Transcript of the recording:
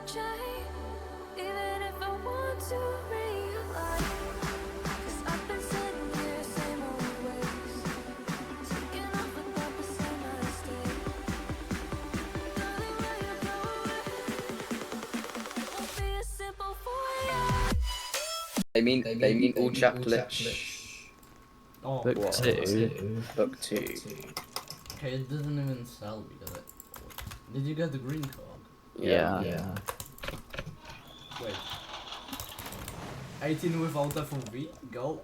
Even if I want to realize, 'cause I've been sitting here, same old ways, taking off without the same mistake. Darling, will you go away? Won't be as simple for you. They mean all chaplet. Oh, Book What? 2. Book 2. okay, it doesn't even sell me, does it? Did you get the green card? Yeah. Wait. 18 without FOV? Go.